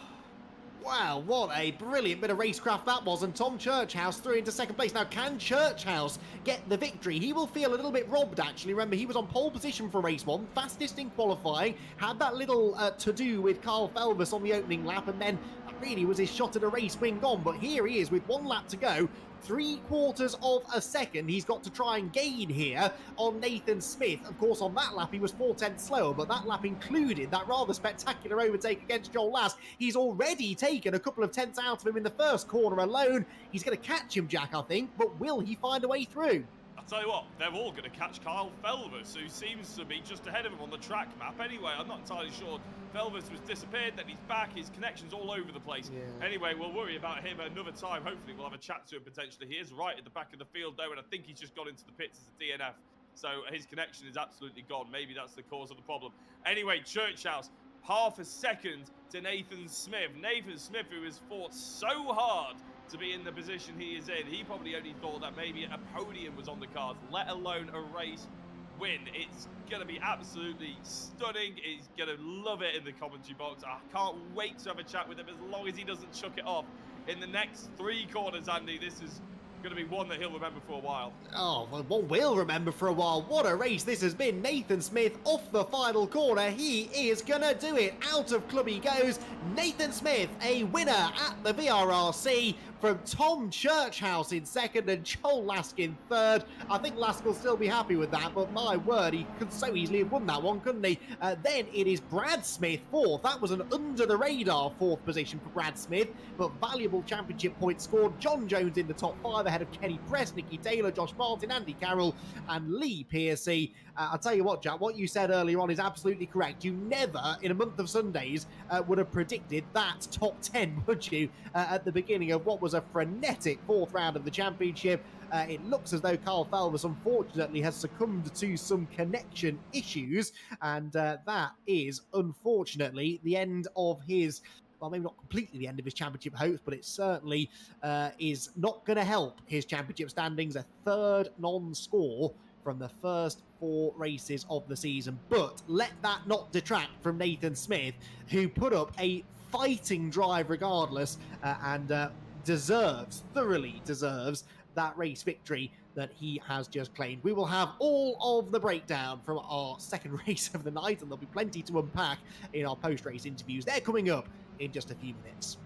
S1: Wow, what a brilliant bit of racecraft that was, and Tom Churchhouse through into 2nd place. Now, can Churchhouse get the victory? He will feel a little bit robbed, actually. Remember, he was on pole position for race 1, fastest in qualifying, had that little to-do with Carl Felvers on the opening lap, and then that really was his shot at a race win gone. But here he is with 1 lap to go. 3/4 of a second he's got to try and gain here on Nathan Smith. Of course, on that lap he was 4/10 slower, but that lap included that rather spectacular overtake against Joel Lask. He's already taken a couple of tenths out of him in the first corner alone. He's going to catch him, Jack, I think, but will he find a way through?
S3: I'll tell you what, they're all going to catch Kyle Felvers, who seems to be just ahead of him on the track map. Anyway, I'm not entirely sure. Felvers was disappeared, then he's back. His connection's all over the place. Yeah. Anyway, we'll worry about him another time. Hopefully, we'll have a chat to him potentially. He is right at the back of the field, though, and I think he's just got into the pits as a DNF. So his connection is absolutely gone. Maybe that's the cause of the problem. Anyway, Churchhouse, half a second to Nathan Smith. Nathan Smith, who has fought so hard to be in the position he is in. He probably only thought that maybe a podium was on the cards, let alone a race win. It's going to be absolutely stunning. He's going to love it in the commentary box. I can't wait to have a chat with him as long as he doesn't chuck it off in the next 3 corners, Andy. This is going to be one that he'll remember for a while.
S1: Oh, well, one will remember for a while. What a race this has been. Nathan Smith off the final corner. He is gonna do it. Out of club he goes. Nathan Smith, a winner at the VRRC, from Tom Churchhouse in second and Joel Lask in third. I think Lask will still be happy with that, but my word, he could so easily have won that one, couldn't he? Then it is Brad Smith fourth. That was an under-the-radar fourth position for Brad Smith, but valuable championship points scored. John Jones in the top 5 ahead of Kenny Press, Nicky Taylor, Josh Martin, Andy Carroll and Lee Piercy. I'll tell you what, Jack, what you said earlier on is absolutely correct. You never, in a month of Sundays, would have predicted that top 10, would you, at the beginning of what was a frenetic 4th round of the championship. It looks as though Carl Felvis, unfortunately, has succumbed to some connection issues, and that is, unfortunately, the end of his... Well, maybe not completely the end of his championship hopes, but it certainly is not going to help his championship standings. A 3rd non-score from the first 4 races of the season. But let that not detract from Nathan Smith, who put up a fighting drive regardless, and thoroughly deserves that race victory that he has just claimed. We will have all of the breakdown from our second race of the night, and there'll be plenty to unpack in our post-race interviews. They're coming up in just a few minutes.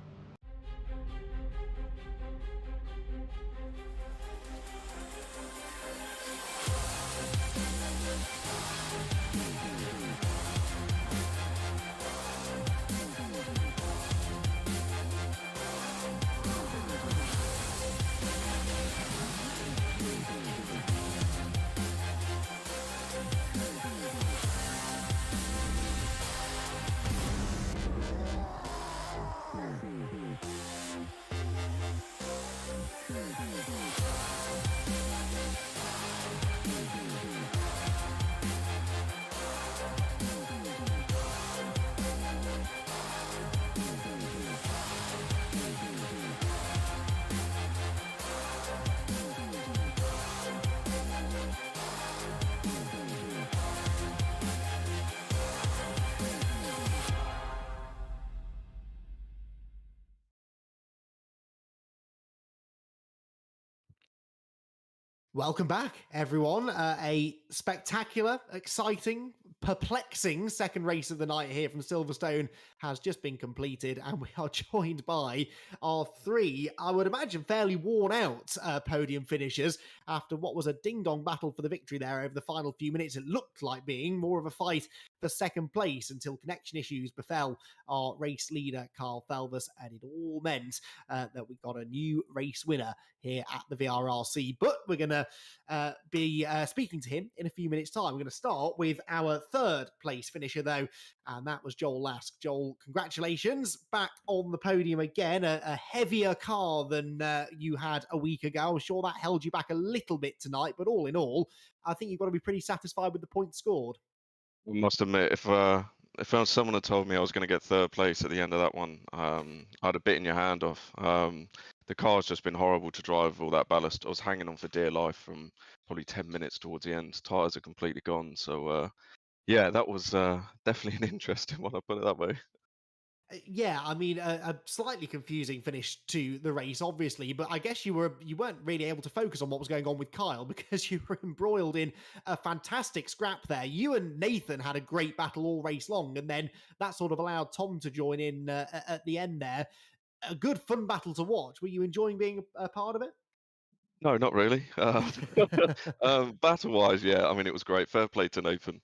S1: Welcome back, everyone. A spectacular, exciting, perplexing second race of the night here from Silverstone has just been completed, and we are joined by our 3, I would imagine, fairly worn out podium finishers after what was a ding-dong battle for the victory there over the final few minutes. It looked like being more of a fight for second place until connection issues befell our race leader, Carl Felvis, and it all meant that we got a new race winner here at the VRRC. But we're going to be speaking to him in a few minutes' time. We're going to start with our 3rd place finisher, though, and that was Joel Lask. Joel, congratulations, back on the podium again. A heavier car than you had a week ago. I'm sure that held you back a little bit tonight, but all in all, I think you've got to be pretty satisfied with the points scored.
S6: I must admit, if someone had told me I was going to get 3rd place at the end of that one, I'd have bitten your hand off. The car's just been horrible to drive with all that ballast. I was hanging on for dear life from probably 10 minutes towards the end. Tyres are completely gone. So, yeah, that was definitely an interesting one, I'll put it that way.
S1: Yeah, I mean, a slightly confusing finish to the race, obviously, but I guess you weren't really able to focus on what was going on with Kyle because you were embroiled in a fantastic scrap there. You and Nathan had a great battle all race long, and then that sort of allowed Tom to join in at the end there. A good, fun battle to watch. Were you enjoying being a part of it?
S6: No, not really. Battle-wise, yeah. I mean, it was great. Fair play to Nathan.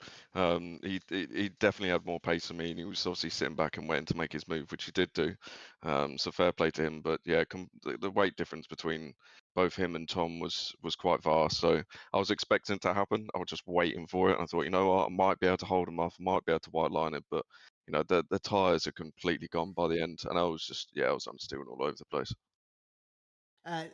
S6: He definitely had more pace than me, and he was obviously sitting back and waiting to make his move, which he did do. So fair play to him. But yeah, the weight difference between both him and Tom was quite vast. So I was expecting it to happen. I was just waiting for it. And I thought, you know what, I might be able to hold him off. I might be able to white line it. But you know, the tyres are completely gone by the end, and I was unsteering all over the place.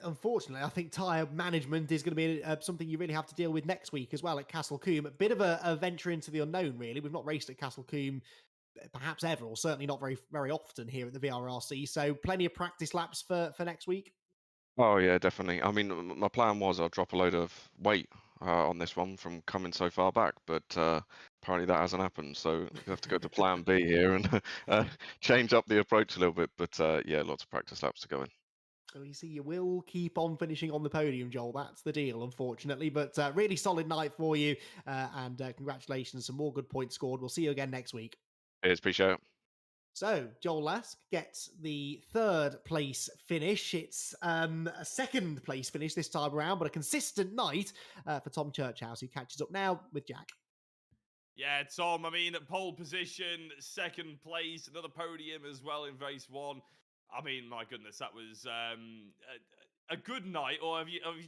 S1: Unfortunately, I think tyre management is going to be something you really have to deal with next week as well at Castle Combe. A bit of a venture into the unknown, really. We've not raced at Castle Combe perhaps ever, or certainly not very often here at the VRRC. So plenty of practice laps for next week.
S6: Oh yeah, definitely. I mean, my plan was I'll drop a load of weight on this one from coming so far back, but apparently that hasn't happened. So we have to go to Plan B here and change up the approach a little bit. But yeah, lots of practice laps to go in.
S1: Well, you see, you will keep on finishing on the podium, Joel. That's the deal, unfortunately. But really solid night for you, and congratulations. Some more good points scored. We'll see you again next week.
S6: Cheers, appreciate it.
S1: So, Joel Lask gets the third place finish. It's a second place finish this time around, but a consistent night for Tom Churchhouse, who catches up now with Jack.
S3: Yeah, Tom, I mean, at pole position, second place, another podium as well in race one. I mean, my goodness, that was a good night. Or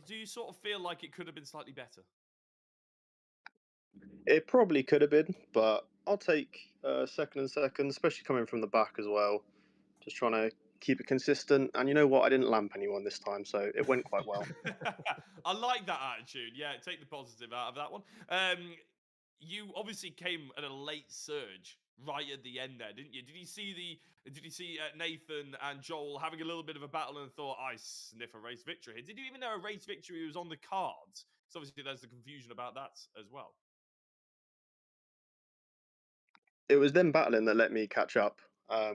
S3: do you sort of feel like it could have been slightly better?
S2: It probably could have been, but I'll take second and second, especially coming from the back as well. Just trying to keep it consistent. And you know what? I didn't lamp anyone this time, so it went quite well.
S3: I like that attitude. Yeah, take the positive out of that one. You obviously came at a late surge right at the end there, didn't you? Did you see Nathan and Joel having a little bit of a battle and thought, I sniff a race victory here? Did you even know a race victory was on the cards? Because obviously there's the confusion about that as well.
S2: It was them battling that let me catch up.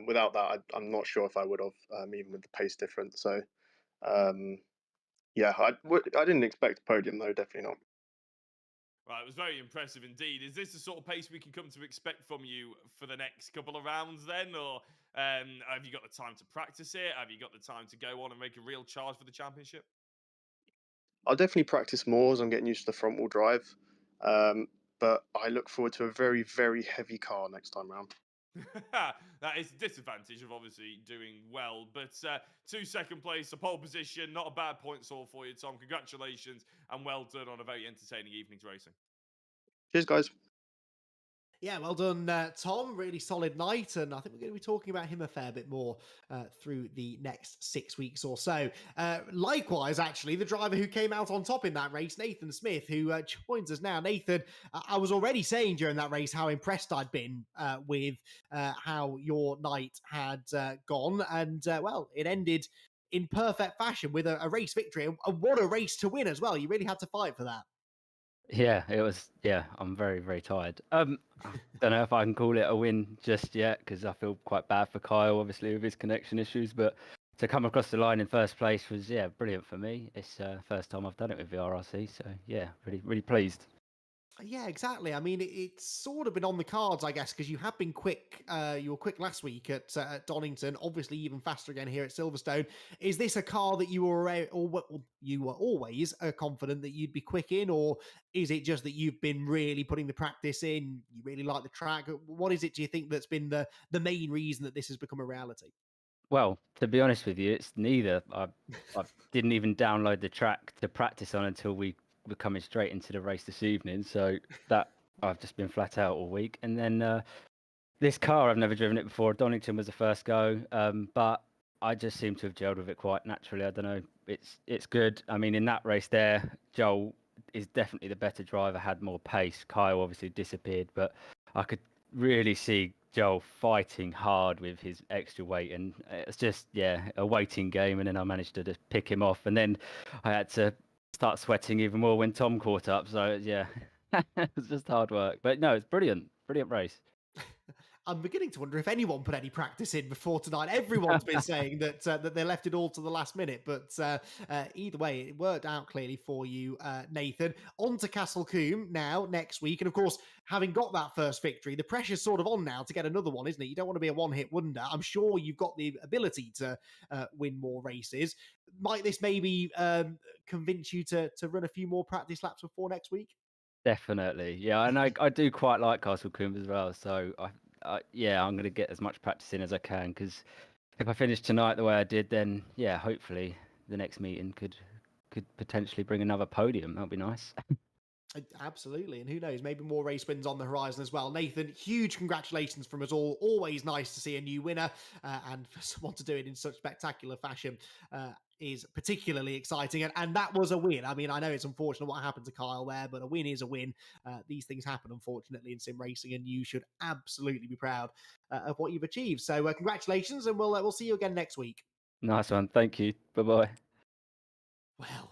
S2: Without that, I'm not sure if I would have, even with the pace difference. So, yeah, I didn't expect a podium, though, definitely not.
S3: Right, it was very impressive indeed. Is this the sort of pace we can come to expect from you for the next couple of rounds then? Or have you got the time to practice it? Have you got the time to go on and make a real charge for the championship?
S2: I'll definitely practice more as I'm getting used to the front wheel drive. But I look forward to a very, very heavy car next time round.
S3: That is the disadvantage of obviously doing well. But 2 second place, a pole position, not a bad points haul for you, Tom. Congratulations and well done on a very entertaining evening's racing.
S2: Cheers, guys.
S1: Yeah, well done, Tom. Really solid night, and I think we're going to be talking about him a fair bit more through the next 6 weeks or so. Likewise, actually, the driver who came out on top in that race, Nathan Smith, who joins us now. Nathan, I was already saying during that race how impressed I'd been with how your night had gone, and well, it ended in perfect fashion with a race victory, and what a race to win as well. You really had to fight for that.
S7: Yeah, it was. Yeah, I'm very, very tired. I don't know if I can call it a win just yet because I feel quite bad for Kyle, obviously with his connection issues. But to come across the line in first place was brilliant for me. It's first time I've done it with VRRC, so yeah, really, really pleased.
S1: Yeah, exactly. I mean, it's sort of been on the cards, I guess, because you have been quick. You were quick last week at Donington. Obviously, even faster again here at Silverstone. Is this a car that you were, you were always confident that you'd be quick in, or is it just that you've been really putting the practice in? You really like the track. What is it? Do you think that's been the main reason that this has become a reality?
S7: Well, to be honest with you, it's neither. I didn't even download the track to practice on until we were coming straight into the race this evening. So that I've just been flat out all week. And then this car, I've never driven it before. Donington was the first go, but I just seem to have gelled with it quite naturally. I don't know. It's good. I mean, in that race there, Joel is definitely the better driver, had more pace. Kyle obviously disappeared, but I could really see Joel fighting hard with his extra weight, and it's just a waiting game. And then I managed to just pick him off, and then I had to start sweating even more when Tom caught up. So yeah, it was just hard work. But no, it's brilliant race.
S1: I'm beginning to wonder if anyone put any practice in before tonight. Everyone's been saying that that they left it all to the last minute, but either way, it worked out clearly for you, Nathan. On to Castle Combe now next week, and of course, having got that first victory, the pressure's sort of on now to get another one, isn't it? You don't want to be a one-hit wonder. I'm sure you've got the ability to win more races. Might this maybe convince you to run a few more practice laps before next week?
S7: Definitely, yeah, and I do quite like Castle Combe as well. So I'm going to get as much practice in as I can, because if I finish tonight the way I did, then hopefully the next meeting could potentially bring another podium. That'd be nice.
S1: Absolutely, and who knows, maybe more race wins on the horizon as well. Nathan, huge congratulations from us all. Always nice to see a new winner, and for someone to do it in such spectacular fashion is particularly exciting, and that was a win. I mean, I know it's unfortunate what happened to Kyle there, but a win is a win. These things happen, unfortunately, in sim racing, and you should absolutely be proud of what you've achieved. So congratulations, and we'll see you again next week.
S7: Nice one, thank you. Bye bye.
S1: Well,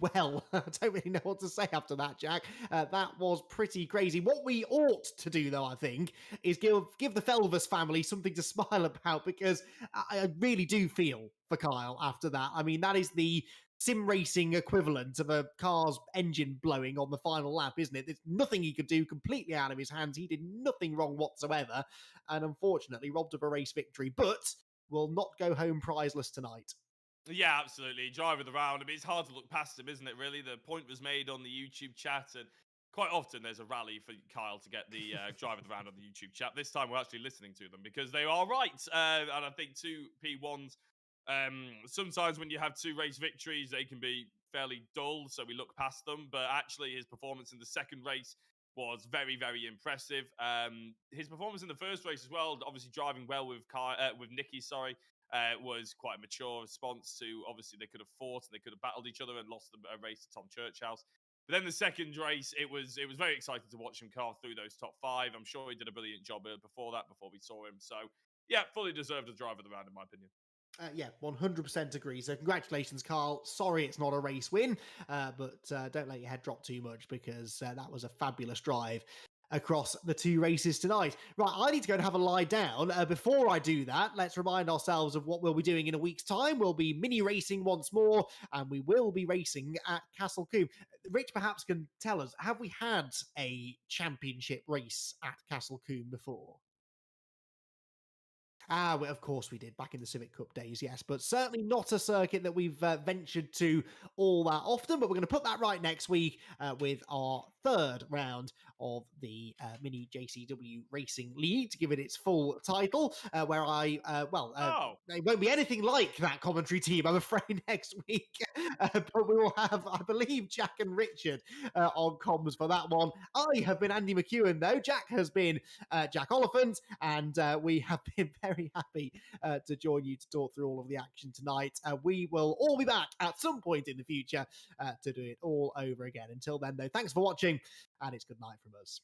S1: Well, I don't really know what to say after that, Jack. That was pretty crazy. What we ought to do, though, I think, is give the Felvers family something to smile about, because I really do feel for Kyle after that. I mean, that is the sim racing equivalent of a car's engine blowing on the final lap, isn't it? There's nothing he could do, completely out of his hands. He did nothing wrong whatsoever, and unfortunately robbed of a race victory, but will not go home prizeless tonight.
S3: Yeah, absolutely. Driving the round. I mean, it's hard to look past him, isn't it, really? The point was made on the YouTube chat, and quite often there's a rally for Kyle to get the driving the round on the YouTube chat. This time we're actually listening to them because they are right. And I think two P1s, sometimes when you have two race victories, they can be fairly dull, so we look past them. But actually, his performance in the second race was very, very impressive. His performance in the first race as well, obviously driving well with Nicky, was quite a mature response to, obviously they could have fought and they could have battled each other and lost a race to Tom Churchhouse. But then the second race, it was very exciting to watch him carve through those top five. I'm sure he did a brilliant job before we saw him. So yeah, fully deserved a drive of the round in my opinion.
S1: Yeah, 100% agree. So congratulations, Carl. Sorry it's not a race win, but don't let your head drop too much, because that was a fabulous drive across the two races tonight. Right, I need to go and have a lie down. Before I do that, let's remind ourselves of what we'll be doing in a week's time. We'll be mini racing once more, and we will be racing at Castle Combe. Rich perhaps can tell us, have we had a championship race at Castle Combe before? Well, of course we did, back in the Civic Cup days, yes, but certainly not a circuit that we've ventured to all that often. But we're going to put that right next week with our third round of the Mini JCW Racing League, to give it its full title, where it won't be anything like that commentary team, I'm afraid, next week. But we will have, I believe, Jack and Richard on comms for that one. I have been Andy McEwen, though. Jack has been Jack Oliphant, and we have been very happy to join you to talk through all of the action tonight. We will all be back at some point in the future to do it all over again. Until then, though, thanks for watching, and it's good night from us.